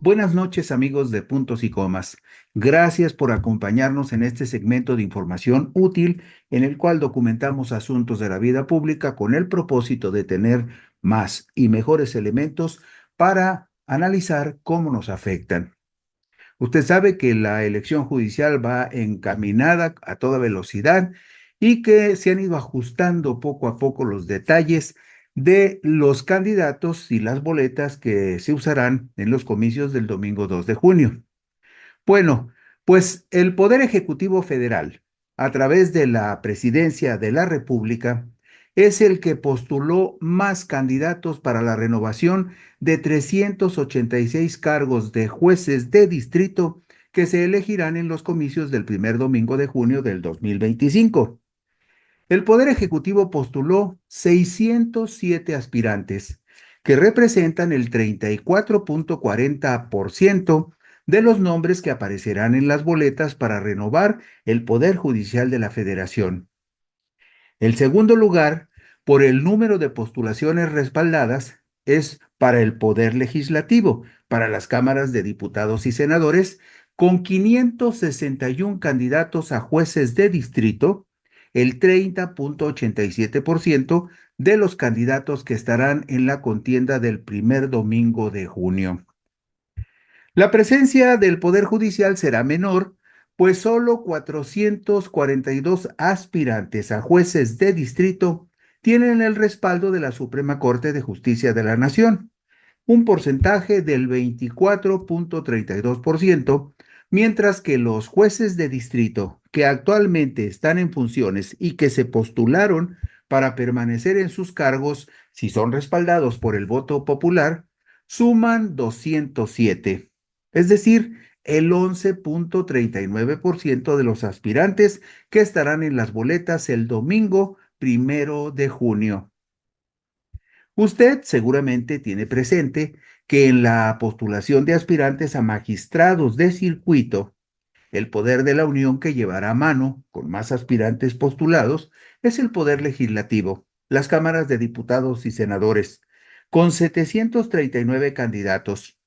Buenas noches, amigos de Puntos y Comas. Gracias por acompañarnos en este segmento de información útil en el cual documentamos asuntos de la vida pública con el propósito de tener más y mejores elementos para analizar cómo nos afectan. Usted sabe que la elección judicial va encaminada a toda velocidad y que se han ido ajustando poco a poco los detalles de los candidatos y las boletas que se usarán en los comicios del domingo 2 de junio. Bueno, pues el Poder Ejecutivo Federal, a través de la Presidencia de la República, es el que postuló más candidatos para la renovación de 386 cargos de jueces de distrito que se elegirán en los comicios del primer domingo de junio del 2025. El Poder Ejecutivo postuló 607 aspirantes, que representan el 34.40% de los nombres que aparecerán en las boletas para renovar el Poder Judicial de la Federación. El segundo lugar, por el número de postulaciones respaldadas, es para el Poder Legislativo, para las cámaras de diputados y senadores, con 561 candidatos a jueces de distrito, el 30.87% de los candidatos que estarán en la contienda del primer domingo de junio. La presencia del Poder Judicial será menor, pues solo 442 aspirantes a jueces de distrito tienen el respaldo de la Suprema Corte de Justicia de la Nación, un porcentaje del 24.32%, mientras que los jueces de distrito que actualmente están en funciones y que se postularon para permanecer en sus cargos, si son respaldados por el voto popular, suman 207, es decir, el 11.39% de los aspirantes que estarán en las boletas el domingo 1 de junio. Usted seguramente tiene presente que en la postulación de aspirantes a magistrados de circuito, el poder de la Unión que llevará a mano con más aspirantes postulados es el Poder Legislativo, las cámaras de diputados y senadores, con 739 candidatos,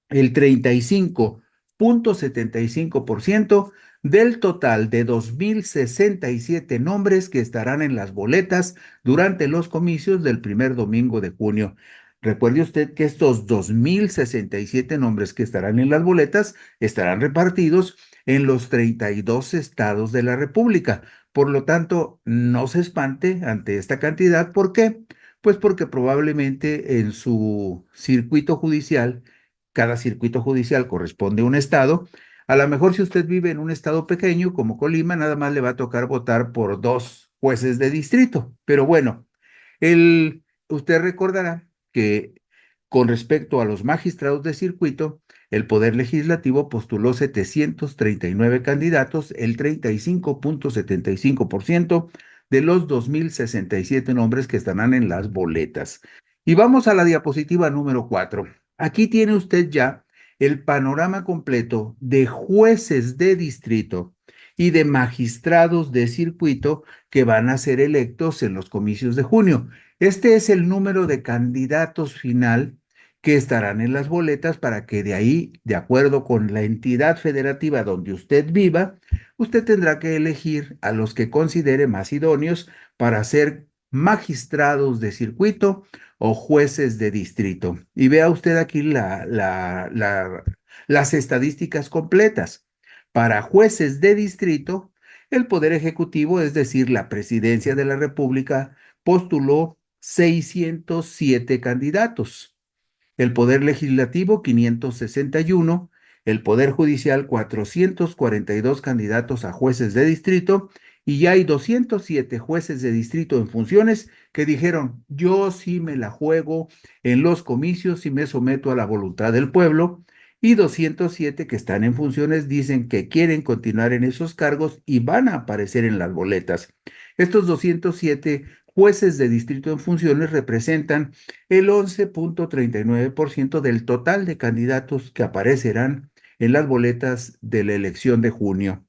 el 35.75% del total de 2.067 nombres que estarán en las boletas durante los comicios del primer domingo de junio. Recuerde usted que estos 2.067 nombres que estarán en las boletas estarán repartidos en los 32 estados de la República. Por lo tanto, no se espante ante esta cantidad. ¿Por qué? Pues porque probablemente en su circuito judicial, cada circuito judicial corresponde a un estado. A lo mejor si usted vive en un estado pequeño como Colima, nada más le va a tocar votar por dos jueces de distrito. Pero bueno, usted recordará que con respecto a los magistrados de circuito, el Poder Legislativo postuló 739 candidatos, el 35.75% de los 2.067 nombres que estarán en las boletas. Y vamos a la diapositiva número 4. Aquí tiene usted ya el panorama completo de jueces de distrito y de magistrados de circuito que van a ser electos en los comicios de junio. Este es el número de candidatos final que estarán en las boletas para que de ahí, de acuerdo con la entidad federativa donde usted viva, usted tendrá que elegir a los que considere más idóneos para ser magistrados de circuito o jueces de distrito. Y vea usted aquí las estadísticas completas. Para jueces de distrito, el Poder Ejecutivo, es decir, la Presidencia de la República, postuló 607 candidatos. El Poder Legislativo, 561, el Poder Judicial, 442 candidatos a jueces de distrito, y ya hay 207 jueces de distrito en funciones que dijeron, yo sí me la juego en los comicios y me someto a la voluntad del pueblo, y 207 que están en funciones dicen que quieren continuar en esos cargos y van a aparecer en las boletas. Estos 207 jueces de distrito en funciones representan el 11.39% del total de candidatos que aparecerán en las boletas de la elección de junio.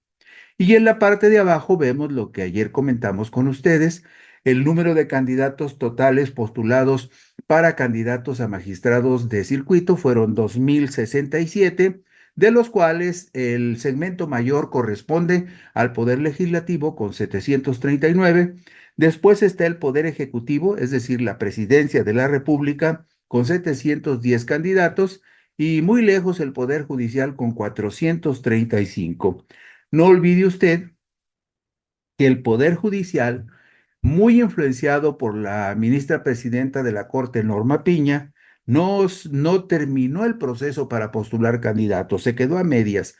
Y en la parte de abajo vemos lo que ayer comentamos con ustedes, El número de candidatos totales postulados para candidatos a magistrados de circuito fueron 2067, de los cuales el segmento mayor corresponde al Poder Legislativo con 739. Después está el Poder Ejecutivo, es decir, la Presidencia de la República, con 710 candidatos, y muy lejos el Poder Judicial con 435. No olvide usted que el Poder Judicial, muy influenciado por la ministra presidenta de la Corte, Norma Piña, no terminó el proceso para postular candidatos, se quedó a medias.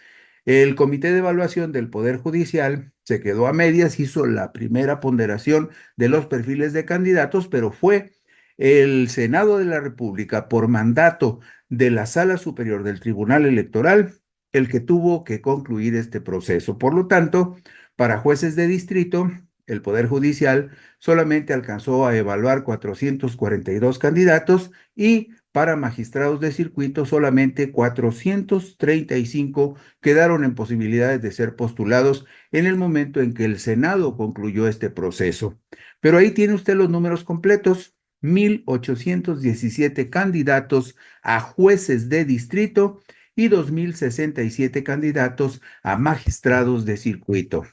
El Comité de Evaluación del Poder Judicial se quedó a medias, hizo la primera ponderación de los perfiles de candidatos, pero fue el Senado de la República, por mandato de la Sala Superior del Tribunal Electoral, el que tuvo que concluir este proceso. Por lo tanto, para jueces de distrito, el Poder Judicial solamente alcanzó a evaluar 442 candidatos, y para magistrados de circuito solamente 435 quedaron en posibilidades de ser postulados en el momento en que el Senado concluyó este proceso. Pero ahí tiene usted los números completos: 1,817 candidatos a jueces de distrito y 2,067 candidatos a magistrados de circuito.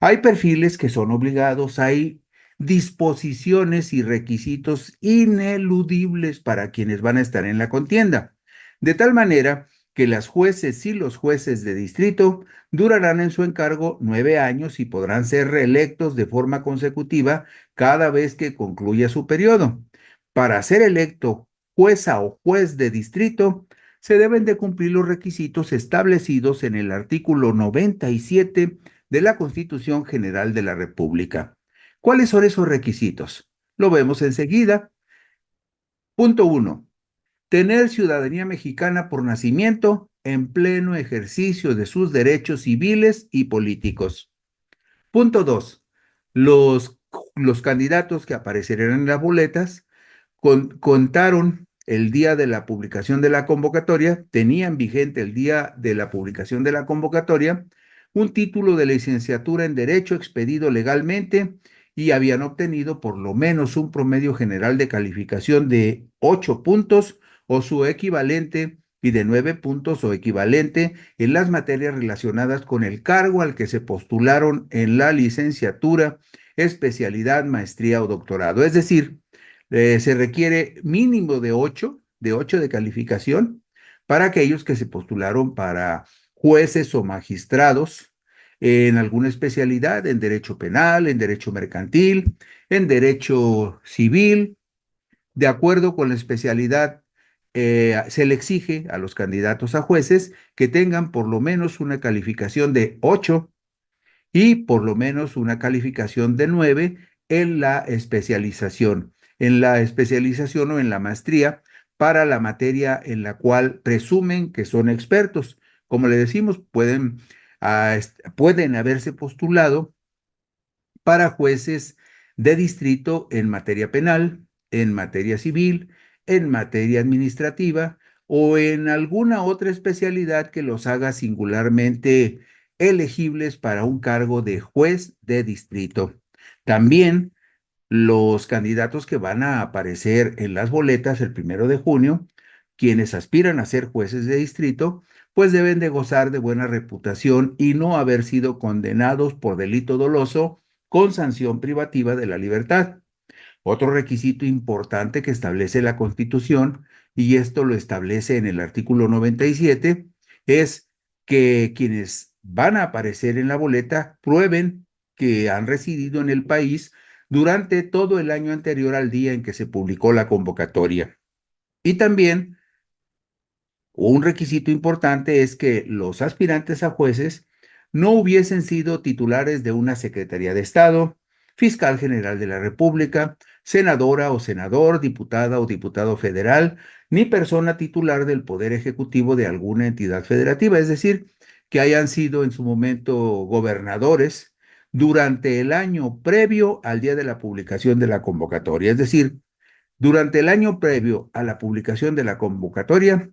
Hay perfiles que son obligados, hay disposiciones y requisitos ineludibles para quienes van a estar en la contienda, de tal manera que las jueces y los jueces de distrito durarán en su encargo 9 años y podrán ser reelectos de forma consecutiva cada vez que concluya su periodo. Para ser electo jueza o juez de distrito, se deben de cumplir los requisitos establecidos en el artículo 97 de la Constitución General de la República. ¿Cuáles son esos requisitos? Lo vemos enseguida. Punto 1. Tener ciudadanía mexicana por nacimiento en pleno ejercicio de sus derechos civiles y políticos. Punto 2. Los, los candidatos que aparecerán en las boletas contaron el día de la publicación de la convocatoria, tenían vigente el día de la publicación de la convocatoria un título de licenciatura en Derecho expedido legalmente, y habían obtenido por lo menos un promedio general de calificación de 8 puntos o su equivalente, y de 9 puntos o equivalente en las materias relacionadas con el cargo al que se postularon en la licenciatura, especialidad, maestría o doctorado. Es decir, se requiere mínimo de ocho de calificación para aquellos que se postularon para jueces o magistrados en alguna especialidad, en derecho penal, en derecho mercantil, en derecho civil. De acuerdo con la especialidad, se le exige a los candidatos a jueces que tengan por lo menos una calificación de 8 y por lo menos una calificación de 9 en la especialización o en la maestría para la materia en la cual presumen que son expertos. Como le decimos, pueden haberse postulado para jueces de distrito en materia penal, en materia civil, en materia administrativa o en alguna otra especialidad que los haga singularmente elegibles para un cargo de juez de distrito. También los candidatos que van a aparecer en las boletas el 1 de junio, quienes aspiran a ser jueces de distrito, pues deben de gozar de buena reputación y no haber sido condenados por delito doloso con sanción privativa de la libertad. Otro requisito importante que establece la Constitución, y esto lo establece en el artículo 97, es que quienes van a aparecer en la boleta prueben que han residido en el país durante todo el año anterior al día en que se publicó la convocatoria. Y también un requisito importante es que los aspirantes a jueces no hubiesen sido titulares de una Secretaría de Estado, fiscal general de la República, senadora o senador, diputada o diputado federal, ni persona titular del Poder Ejecutivo de alguna entidad federativa, es decir, que hayan sido en su momento gobernadores durante el año previo al día de la publicación de la convocatoria. Es decir, durante el año previo a la publicación de la convocatoria,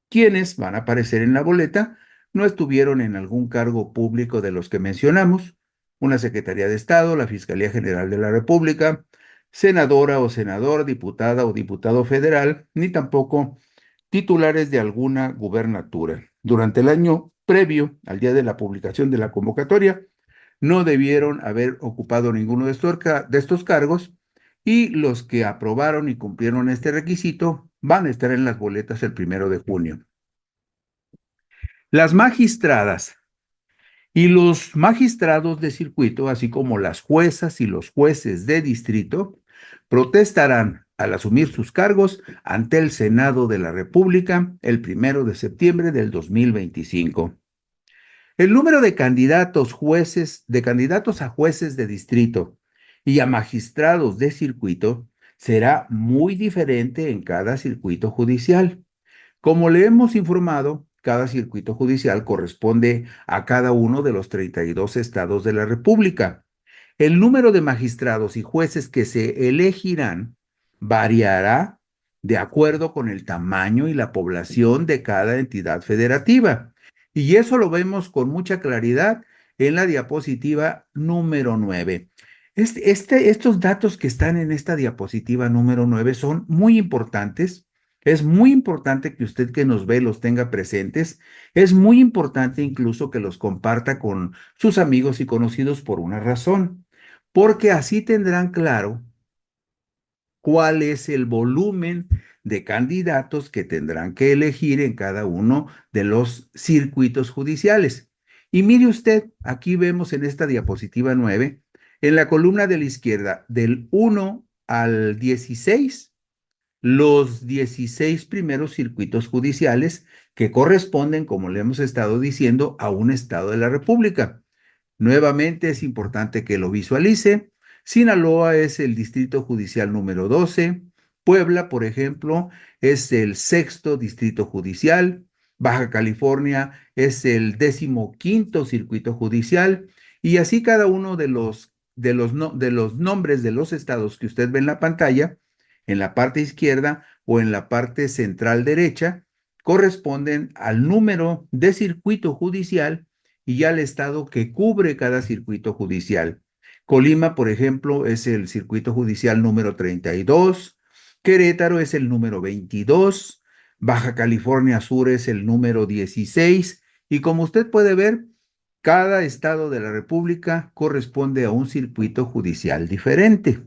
quienes van a aparecer en la boleta no estuvieron en algún cargo público de los que mencionamos, una Secretaría de Estado, la Fiscalía General de la República, senadora o senador, diputada o diputado federal, ni tampoco titulares de alguna gubernatura. Durante el año previo al día de la publicación de la convocatoria, no debieron haber ocupado ninguno de estos cargos y los que aprobaron y cumplieron este requisito van a estar en las boletas el 1 de junio. Las magistradas y los magistrados de circuito, así como las juezas y los jueces de distrito, protestarán al asumir sus cargos ante el Senado de la República el 1 de septiembre del 2025. El número de candidatos a jueces de distrito y a magistrados de circuito será muy diferente en cada circuito judicial. Como le hemos informado, cada circuito judicial corresponde a cada uno de los 32 estados de la República. El número de magistrados y jueces que se elegirán variará de acuerdo con el tamaño y la población de cada entidad federativa. Y eso lo vemos con mucha claridad en la diapositiva número 9. Estos datos que están en esta diapositiva número 9 son muy importantes. Es muy importante que usted que nos ve los tenga presentes. Es muy importante incluso que los comparta con sus amigos y conocidos por una razón, porque así tendrán claro cuál es el volumen de candidatos que tendrán que elegir en cada uno de los circuitos judiciales. Y mire usted, aquí vemos en esta diapositiva 9, en la columna de la izquierda, del 1 al 16, los 16 primeros circuitos judiciales que corresponden, como le hemos estado diciendo, a un estado de la República. Nuevamente es importante que lo visualice. Sinaloa es el distrito judicial número 12. Puebla, por ejemplo, es el sexto distrito judicial. Baja California es el 15º circuito judicial. Y así cada uno de los nombres de los estados que usted ve en la pantalla, en la parte izquierda o en la parte central derecha, corresponden al número de circuito judicial y al estado que cubre cada circuito judicial. Colima, por ejemplo, es el circuito judicial número 32, Querétaro es el número 22, Baja California Sur es el número 16 y como usted puede ver, cada estado de la República corresponde a un circuito judicial diferente.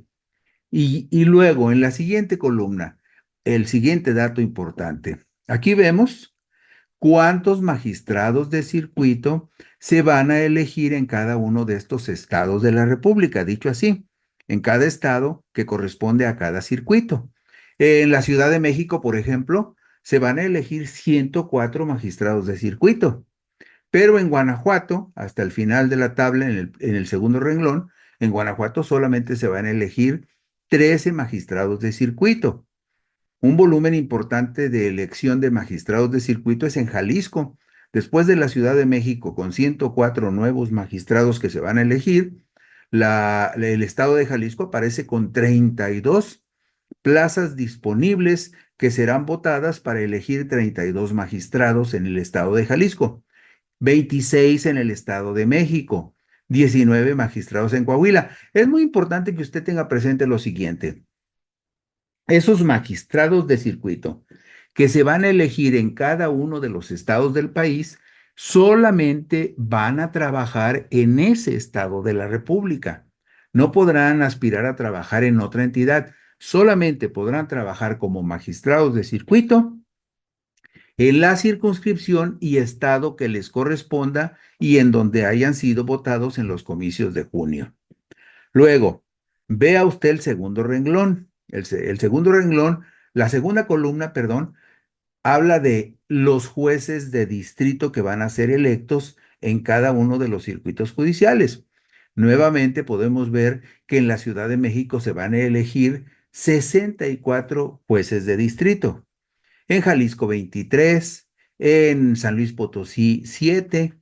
Y luego, en la siguiente columna, el siguiente dato importante. Aquí vemos cuántos magistrados de circuito se van a elegir en cada uno de estos estados de la República, dicho así, en cada estado que corresponde a cada circuito. En la Ciudad de México, por ejemplo, se van a elegir 104 magistrados de circuito, pero en Guanajuato, hasta el final de la tabla, en el segundo renglón, en Guanajuato solamente se van a elegir 13 magistrados de circuito. Un volumen importante de elección de magistrados de circuito es en Jalisco. Después de la Ciudad de México, con 104 nuevos magistrados que se van a elegir, el estado de Jalisco aparece con 32 plazas disponibles que serán votadas para elegir 32 magistrados en el estado de Jalisco, 26 en el estado de México, 19 magistrados en Coahuila. Es muy importante que usted tenga presente lo siguiente. Esos magistrados de circuito que se van a elegir en cada uno de los estados del país solamente van a trabajar en ese estado de la República. No podrán aspirar a trabajar en otra entidad, solamente podrán trabajar como magistrados de circuito en la circunscripción y estado que les corresponda y en donde hayan sido votados en los comicios de junio. Luego, vea usted el segundo renglón. El segundo renglón, la segunda columna, perdón, habla de los jueces de distrito que van a ser electos en cada uno de los circuitos judiciales. Nuevamente podemos ver que en la Ciudad de México se van a elegir 64 jueces de distrito, en Jalisco 23, en San Luis Potosí 7,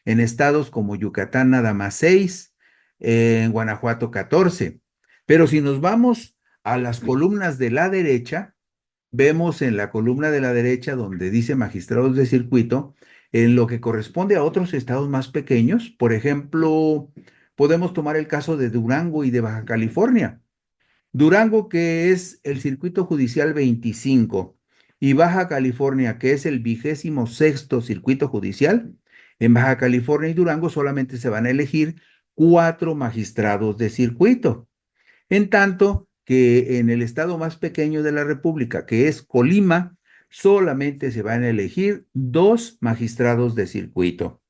en estados como Yucatán nada más 6, en Guanajuato 14. Pero si nos vamos a las columnas de la derecha, vemos en la columna de la derecha donde dice magistrados de circuito, en lo que corresponde a otros estados más pequeños, por ejemplo, Podemos tomar el caso de Durango y de Baja California. Durango, que es el circuito judicial 25, y Baja California, que es el 26º circuito judicial. En Baja California y Durango solamente se van a elegir 4 magistrados de circuito. En tanto que en el estado más pequeño de la República, que es Colima, solamente se van a elegir 2 magistrados de circuito.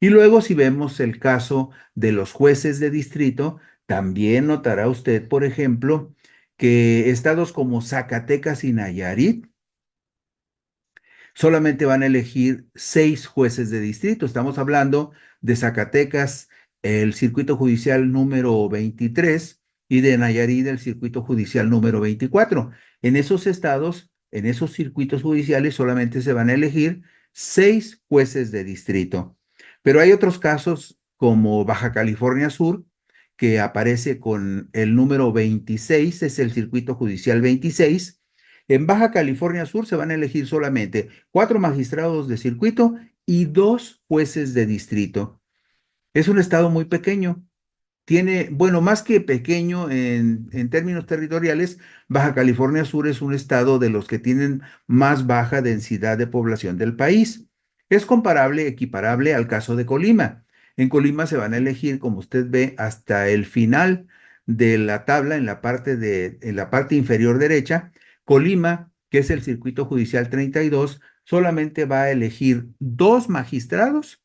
Y luego, si vemos el caso de los jueces de distrito, también notará usted, por ejemplo, que estados como Zacatecas y Nayarit solamente van a elegir 6 jueces de distrito. Estamos hablando de Zacatecas, el circuito judicial número 23, y de Nayarit, el circuito judicial número 24. En esos estados, en esos circuitos judiciales, solamente se van a elegir 6 jueces de distrito. Pero hay otros casos como Baja California Sur, que aparece con el número 26, es el circuito judicial 26. En Baja California Sur se van a elegir solamente 4 magistrados de circuito y 2 jueces de distrito. Es un estado muy pequeño. Tiene, bueno, más que pequeño en términos territoriales, Baja California Sur es un estado de los que tienen más baja densidad de población del país. Es comparable, equiparable al caso de Colima. En Colima se van a elegir, como usted ve, hasta el final de la tabla, en la parte inferior derecha. Colima, que es el circuito judicial 32, solamente va a elegir 2 magistrados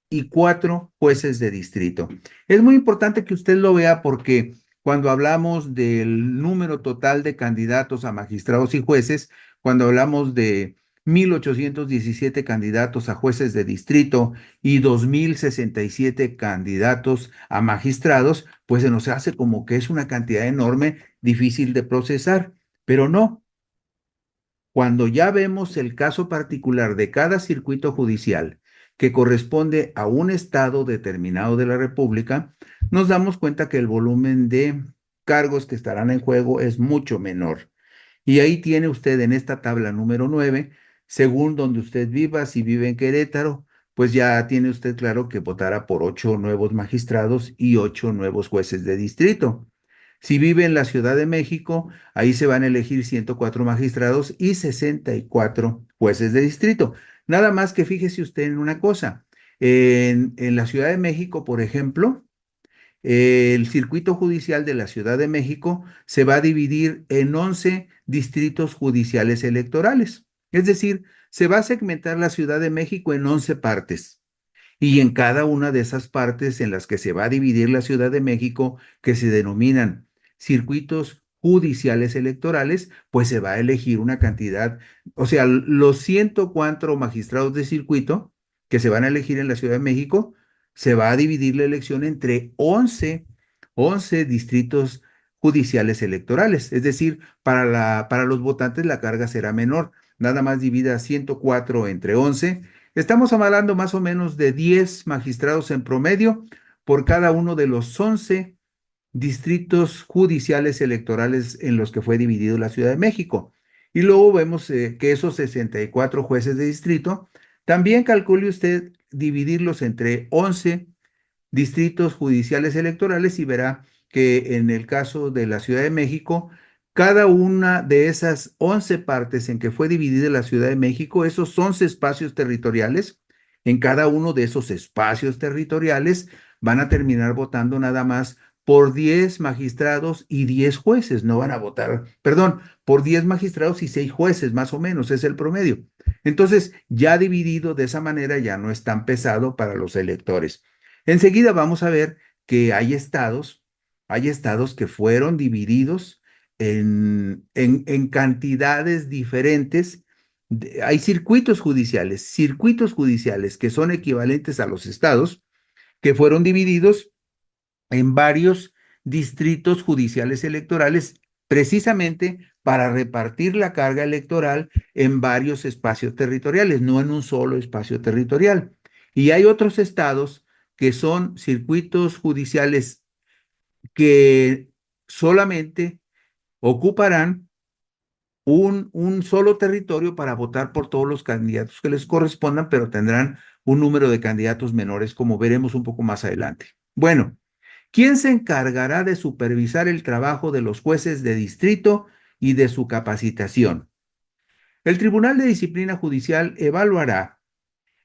y 4 jueces de distrito. Es muy importante que usted lo vea porque cuando hablamos del número total de candidatos a magistrados y jueces, cuando hablamos de 1,817 candidatos a jueces de distrito y 2,067 candidatos a magistrados, pues se nos hace como que es una cantidad enorme, difícil de procesar, pero no. Cuando ya vemos el caso particular de cada circuito judicial que corresponde a un estado determinado de la República, nos damos cuenta que el volumen de cargos que estarán en juego es mucho menor. Y ahí tiene usted en esta tabla número 9, según donde usted viva, si vive en Querétaro, pues ya tiene usted claro que votará por 8 nuevos magistrados y 8 nuevos jueces de distrito. Si vive en la Ciudad de México, ahí se van a elegir 104 magistrados y 64 jueces de distrito. Nada más que fíjese usted en una cosa. En la Ciudad de México, por ejemplo, el circuito judicial de la Ciudad de México se va a dividir en 11 distritos judiciales electorales. Es decir, se va a segmentar la Ciudad de México en 11 partes. Y en cada una de esas partes en las que se va a dividir la Ciudad de México, que se denominan circuitos judiciales electorales, pues se va a elegir una cantidad, o sea, los 104 magistrados de circuito que se van a elegir en la Ciudad de México, se va a dividir la elección entre 11 distritos judiciales electorales. Es decir, para los votantes la carga será menor. Nada más divida 104 entre 11. Estamos hablando más o menos de 10 magistrados en promedio por cada uno de los 11 distritos judiciales electorales en los que fue dividido la Ciudad de México. Y luego vemos que esos 64 jueces de distrito, también calcule usted dividirlos entre 11 distritos judiciales electorales y verá que en el caso de la Ciudad de México, cada una de esas 11 partes en que fue dividida la Ciudad de México, esos 11 espacios territoriales, en cada uno de esos espacios territoriales van a terminar votando nada más por 10 magistrados y 10 jueces, no van a votar, perdón, por 10 magistrados y 6 jueces, más o menos, es el promedio. Entonces, ya dividido de esa manera, ya no es tan pesado para los electores. Enseguida vamos a ver que hay estados que fueron divididos en cantidades diferentes. Hay circuitos judiciales que son equivalentes a los estados, que fueron divididos en varios distritos judiciales electorales, precisamente para repartir la carga electoral en varios espacios territoriales, no en un solo espacio territorial. Y hay otros estados que son circuitos judiciales que solamente ocuparán un solo territorio para votar por todos los candidatos que les correspondan, pero tendrán un número de candidatos menores, como veremos un poco más adelante. Bueno, ¿Quién se encargará de supervisar el trabajo de los jueces de distrito y de su capacitación? El Tribunal de Disciplina Judicial evaluará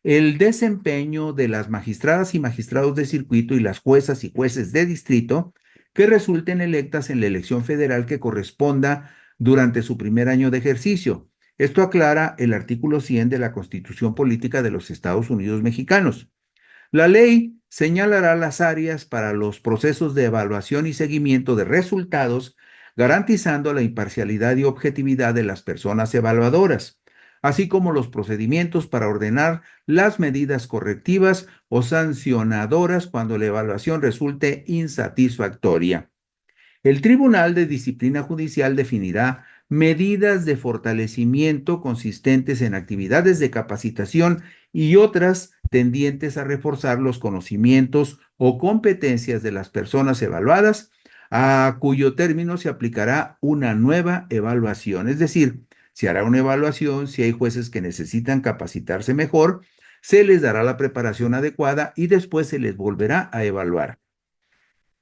el desempeño de las magistradas y magistrados de circuito y las juezas y jueces de distrito que resulten electas en la elección federal que corresponda durante su primer año de ejercicio. Esto aclara el artículo 100 de la Constitución Política de los Estados Unidos Mexicanos. La ley señalará las áreas para los procesos de evaluación y seguimiento de resultados, garantizando la imparcialidad y objetividad de las personas evaluadoras, así como los procedimientos para ordenar las medidas correctivas o sancionadoras cuando la evaluación resulte insatisfactoria. El Tribunal de Disciplina Judicial definirá medidas de fortalecimiento consistentes en actividades de capacitación y otras tendientes a reforzar los conocimientos o competencias de las personas evaluadas, a cuyo término se aplicará una nueva evaluación. Es decir, se hará una evaluación si hay jueces que necesitan capacitarse mejor, se les dará la preparación adecuada y después se les volverá a evaluar.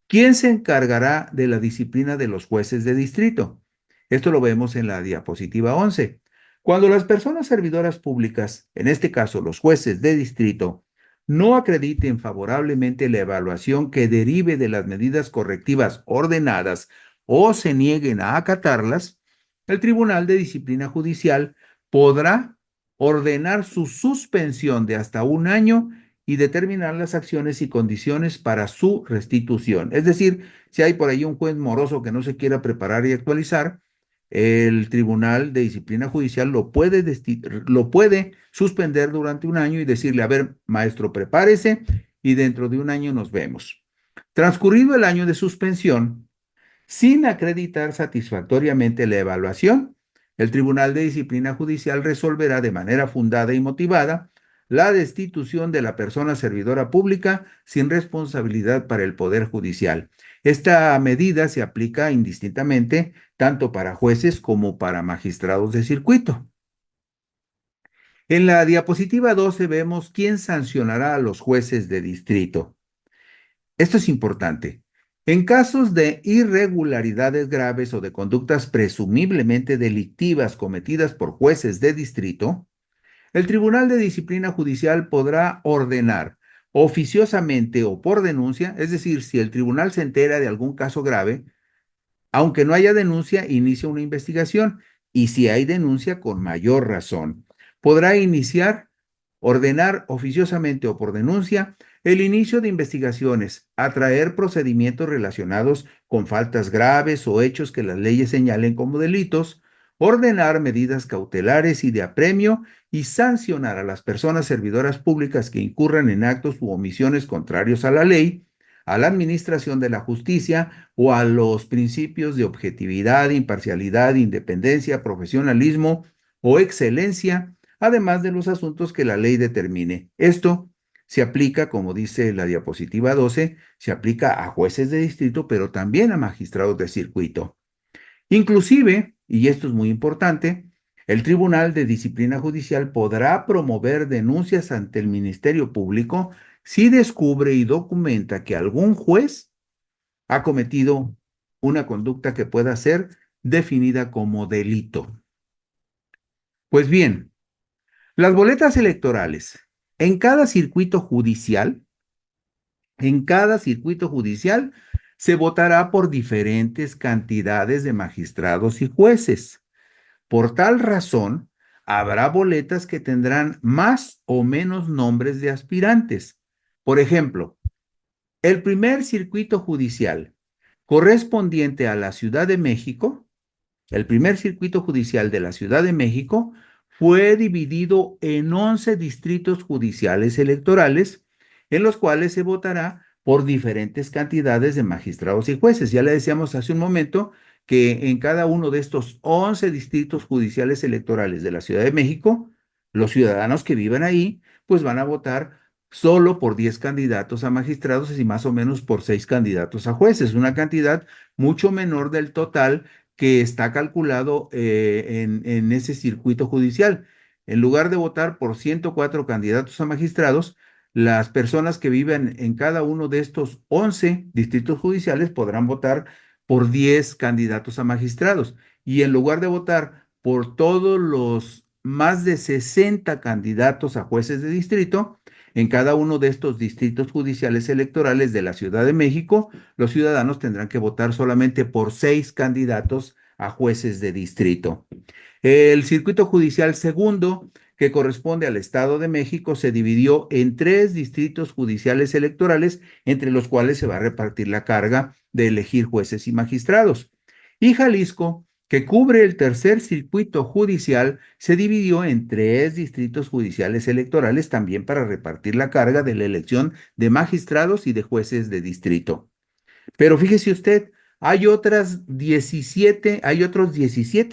¿Quién se encargará de la disciplina de los jueces de distrito? Esto lo vemos en la diapositiva 11. Cuando las personas servidoras públicas, en este caso los jueces de distrito, no acrediten favorablemente la evaluación que derive de las medidas correctivas ordenadas o se nieguen a acatarlas, el Tribunal de Disciplina Judicial podrá ordenar su suspensión de hasta un año y determinar las acciones y condiciones para su restitución. Es decir, si hay por ahí un juez moroso que no se quiera preparar y actualizar, el Tribunal de Disciplina Judicial lo puede suspender durante un año y decirle, a ver, maestro, prepárese y dentro de un año nos vemos. Transcurrido el año de suspensión, sin acreditar satisfactoriamente la evaluación, el Tribunal de Disciplina Judicial resolverá de manera fundada y motivada la destitución de la persona servidora pública sin responsabilidad para el Poder Judicial. Esta medida se aplica indistintamente tanto para jueces como para magistrados de circuito. En la diapositiva 12 vemos quién sancionará a los jueces de distrito. Esto es importante. En casos de irregularidades graves o de conductas presumiblemente delictivas cometidas por jueces de distrito, el Tribunal de Disciplina Judicial podrá ordenar oficiosamente o por denuncia, es decir, si el tribunal se entera de algún caso grave, aunque no haya denuncia, inicia una investigación y si hay denuncia, con mayor razón. Podrá iniciar, ordenar oficiosamente o por denuncia el inicio de investigaciones, atraer procedimientos relacionados con faltas graves o hechos que las leyes señalen como delitos, ordenar medidas cautelares y de apremio y sancionar a las personas servidoras públicas que incurran en actos u omisiones contrarios a la ley, a la administración de la justicia o a los principios de objetividad, imparcialidad, independencia, profesionalismo o excelencia, además de los asuntos que la ley determine. Esto se aplica, como dice la diapositiva 12, se aplica a jueces de distrito, pero también a magistrados de circuito. Inclusive, y esto es muy importante, el Tribunal de Disciplina Judicial podrá promover denuncias ante el Ministerio Público si descubre y documenta que algún juez ha cometido una conducta que pueda ser definida como delito. Pues bien, las boletas electorales en cada circuito judicial, en cada circuito judicial se votará por diferentes cantidades de magistrados y jueces. Por tal razón, habrá boletas que tendrán más o menos nombres de aspirantes. Por ejemplo, el primer circuito judicial correspondiente a la Ciudad de México, el primer circuito judicial de la Ciudad de México, fue dividido en 11 distritos judiciales electorales, en los cuales se votará por diferentes cantidades de magistrados y jueces. Ya le decíamos hace un momento que en cada uno de estos 11 distritos judiciales electorales de la Ciudad de México, los ciudadanos que vivan ahí, pues van a votar solo por 10 candidatos a magistrados y más o menos por 6 candidatos a jueces, una cantidad mucho menor del total que está calculado en ese circuito judicial. En lugar de votar por 104 candidatos a magistrados, Las personas que viven en cada uno de estos 11 distritos judiciales podrán votar por 10 candidatos a magistrados y en lugar de votar por todos los más de 60 candidatos a jueces de distrito, en cada uno de estos distritos judiciales electorales de la Ciudad de México, los ciudadanos tendrán que votar solamente por 6 candidatos a jueces de distrito. El circuito judicial segundo, que corresponde al Estado de México, se dividió en 3 distritos judiciales electorales, entre los cuales se va a repartir la carga de elegir jueces y magistrados. Y Jalisco, que cubre el tercer circuito judicial, se dividió en 3 distritos judiciales electorales también para repartir la carga de la elección de magistrados y de jueces de distrito. Pero fíjese usted, hay otros 17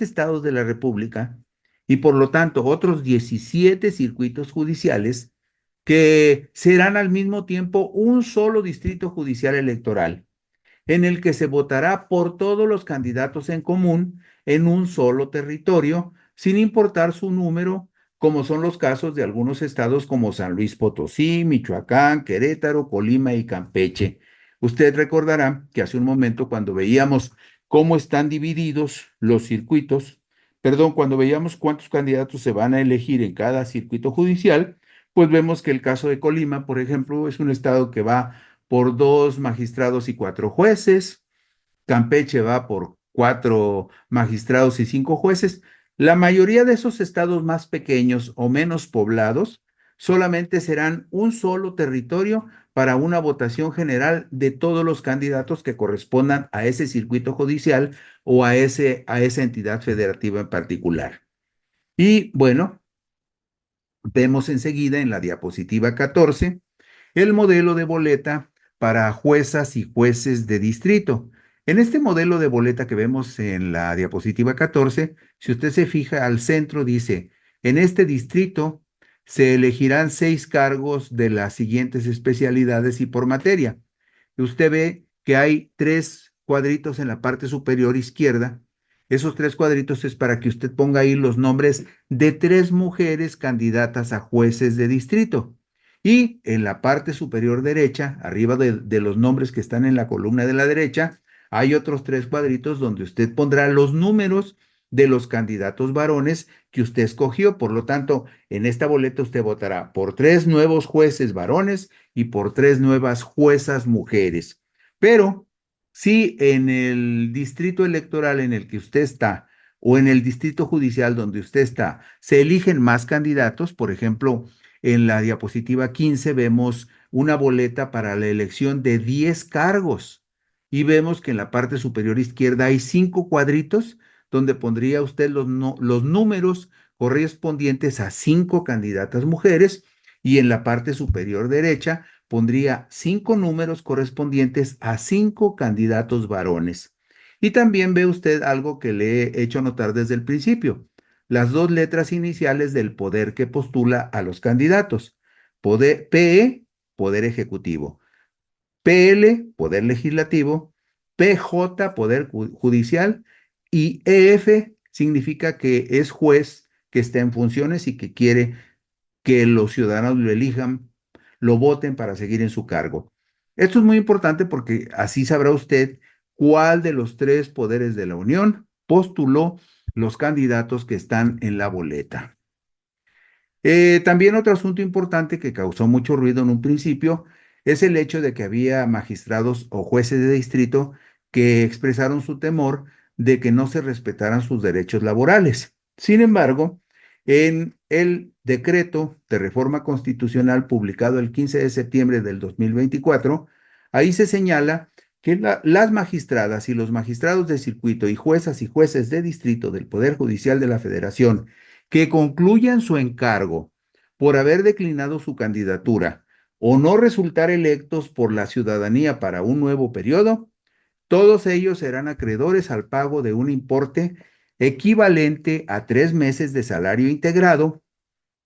estados de la República y por lo tanto otros 17 circuitos judiciales que serán al mismo tiempo un solo distrito judicial electoral en el que se votará por todos los candidatos en común en un solo territorio, sin importar su número, como son los casos de algunos estados como San Luis Potosí, Michoacán, Querétaro, Colima y Campeche. Usted recordará que hace un momento cuando veíamos cómo están divididos los circuitos, perdón, cuando veíamos cuántos candidatos se van a elegir en cada circuito judicial, pues vemos que el caso de Colima, por ejemplo, es un estado que va por 2 magistrados y 4 jueces. Campeche va por 4 magistrados y 5 jueces. La mayoría de esos estados más pequeños o menos poblados solamente serán un solo territorio para una votación general de todos los candidatos que correspondan a ese circuito judicial o a esa entidad federativa en particular. Y bueno, vemos enseguida en la diapositiva 14 el modelo de boleta para juezas y jueces de distrito. En este modelo de boleta que vemos en la diapositiva 14, si usted se fija al centro, dice, en este distrito se elegirán 6 cargos de las siguientes especialidades y por materia. Usted ve que hay 3 cuadritos en la parte superior izquierda. Esos 3 cuadritos es para que usted ponga ahí los nombres de 3 mujeres candidatas a jueces de distrito. Y en la parte superior derecha, arriba de los nombres que están en la columna de la derecha, hay otros 3 cuadritos donde usted pondrá los números de los candidatos varones que usted escogió. Por lo tanto, en esta boleta usted votará por 3 nuevos jueces varones y por 3 nuevas juezas mujeres. Pero si en el distrito electoral en el que usted está o en el distrito judicial donde usted está, se eligen más candidatos, por ejemplo, en la diapositiva 15 vemos una boleta para la elección de 10 cargos y vemos que en la parte superior izquierda hay 5 cuadritos donde pondría usted los números correspondientes a 5 candidatas mujeres y en la parte superior derecha pondría 5 números correspondientes a 5 candidatos varones. Y también ve usted algo que le he hecho notar desde el principio, las 2 letras iniciales del poder que postula a los candidatos. PE, Poder Ejecutivo; PL, Poder Legislativo; PJ, Poder Judicial; y EF significa que es juez que está en funciones y que quiere que los ciudadanos lo elijan, lo voten para seguir en su cargo. Esto es muy importante porque así sabrá usted cuál de los 3 poderes de la Unión postuló los candidatos que están en la boleta. También otro asunto importante que causó mucho ruido en un principio es el hecho de que había magistrados o jueces de distrito que expresaron su temor de que no se respetaran sus derechos laborales. Sin embargo, en el decreto de reforma constitucional publicado el 15 de septiembre del 2024, ahí se señala que las magistradas y los magistrados de circuito y juezas y jueces de distrito del Poder Judicial de la Federación que concluyan su encargo por haber declinado su candidatura o no resultar electos por la ciudadanía para un nuevo periodo, todos ellos serán acreedores al pago de un importe equivalente a 3 meses de salario integrado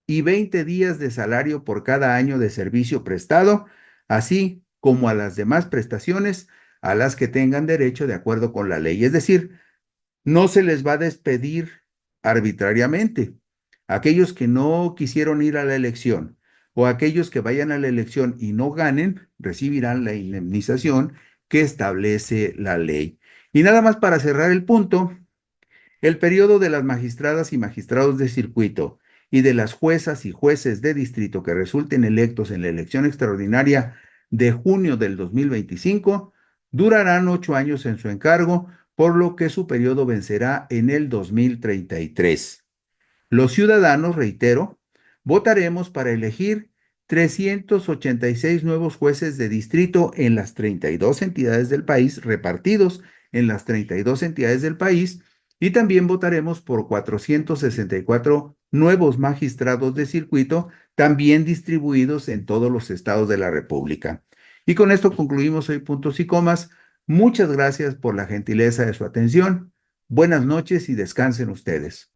y 20 días de salario por cada año de servicio prestado, así como a las demás prestaciones a las que tengan derecho de acuerdo con la ley. Es decir, no se les va a despedir arbitrariamente. Aquellos que no quisieron ir a la elección o aquellos que vayan a la elección y no ganen, recibirán la indemnización que establece la ley. Y nada más para cerrar el punto, el periodo de las magistradas y magistrados de circuito y de las juezas y jueces de distrito que resulten electos en la elección extraordinaria de junio del 2025 durarán 8 años en su encargo, por lo que su periodo vencerá en el 2033. Los ciudadanos, reitero, votaremos para elegir 386 nuevos jueces de distrito en las 32 entidades del país, repartidos en las 32 entidades del país, y también votaremos por 464 nuevos magistrados de circuito, también distribuidos en todos los estados de la República. Y con esto concluimos hoy puntos y comas. Muchas gracias por la gentileza de su atención. Buenas noches y descansen ustedes.